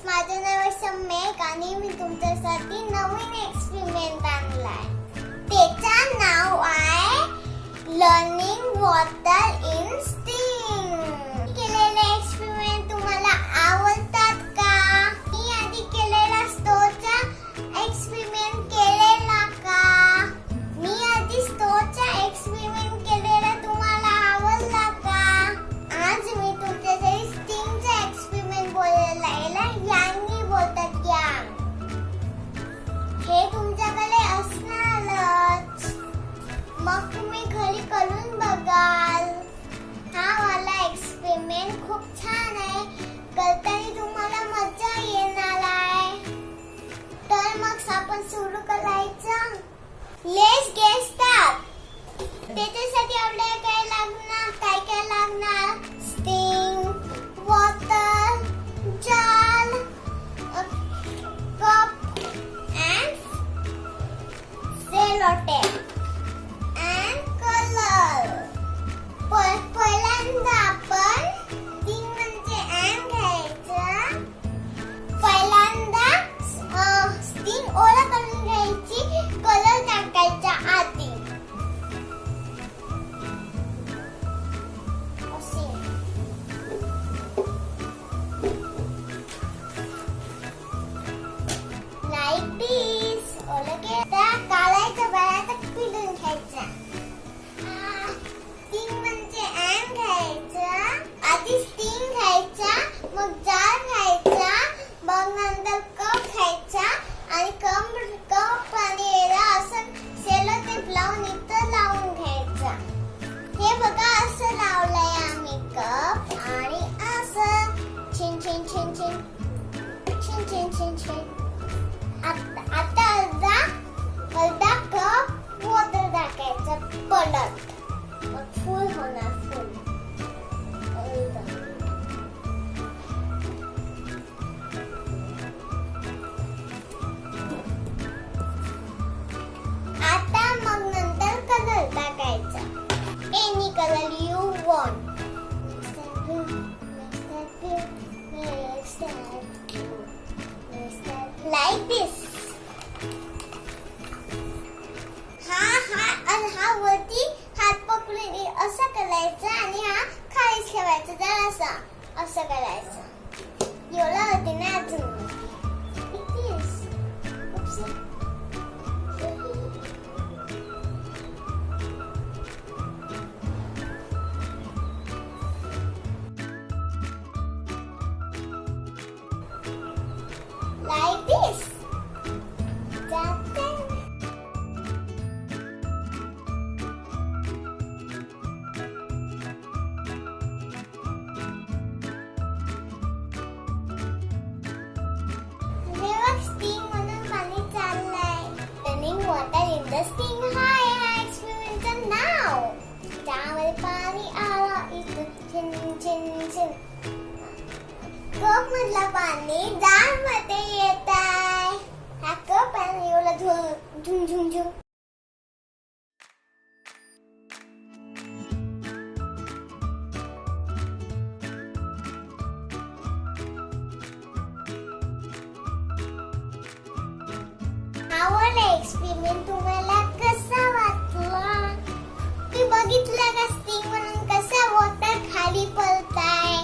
माझं नाव आहे सम्यक आणि मी तुमच्यासाठी नवीन एक्सपेरिमेंट आणलाय. त्याचं नाव आहे लर्निंग वॉटर इन स्टिंग. केलेले एक्सपेरिमेंट तुम्हाला आवडतात का? मी आधी केलेला स्टोचा एक्सपेरिमेंट केलेला का? मी आधी स्टोचा एक्सपेरिमेंट केलेला तुम्हाला आवडला का? आज मी तुमच्यासाठी स्टिंगचा एक्सपेरिमेंट बोलायला यांनी बोलतात या. हे तुमच्याकडे असणारच, मग तुम्ही घरी करून बघाल. हा वाला एक्सपेरिमेंट खूप छान आहे, करताना तुम्हाला मजा येणार आहे. तर मग आपण सुरू करायचं. Let's get start. त्याच्यासाठी आपल्याला काय लागणार? Sting, water, jar, cup and sellotape and color. पहिल्यांदा आपण स्टिंग म्हणजे एम घ्यायचं. पहिल्यांदा स्टिंग ओला करून घ्यायची, कलर टाकायचा आधी. Like this. काढायचं, बऱ्याच पिळून घ्यायचा. स्टिंग म्हणजे एम घ्यायचं. आधी स्टिंग घ्यायचा, मग जार घ्यायचा, मग नंतर कप घ्यायचा आणि कप आणि याला असं सेलोटेप लावून इथं लावून घ्यायचा. हे बघा असं लावलंय आम्ही कप आणि असं छिन छिन छिन छिन छिन छिन छिन छिन. आता अर्धा कप वॉटर टाकायचं परत, मग फुल होणार. फुल आता मग नंतर कलर टाकायचा. Any colour you want. Like this. हा वरती हात पकडून असं करायचं आणि हा खाली ठेवायचा. जरा असं करायचं. एवढं होते ना अजून. Like this. स्टिंग म्हणून पाणी चाललंय. Running water in the sting. हाय एक्सपेरिमेंटचं नाव. त्यामध्ये पाणी आलं इथं छिन छिन छिन. कप मधला पाणी जार मध्ये येत आहे. हा कप आणि एवढं झुम झुम झुम. आवडला एक्सपेरिमेंट तुम्हाला कसा वाटला? तुम्ही बघितलं का स्टिंग म्हणून कसा वॉटर खाली पडताय?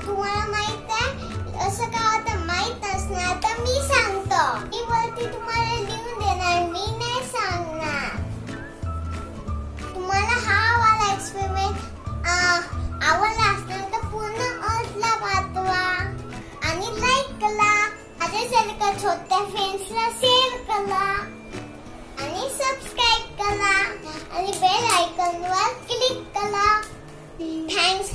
तुम्हाला माहित आहे असं का होतं? माहित असणार तर मी सांगतो. मी वरती तुम्हाला लिहून देणार, मी नाही सांगणार. तुम्हाला हा वाला एक्सपेरिमेंट आवडला असणार तर पूर्ण अर्धला पाठवा आणि लाईक करा. छोट्या फ्रेंड्सला शेअर करा आणि सबस्क्राईब करा आणि बेल आयकॉनवर क्लिक करा. थँक्स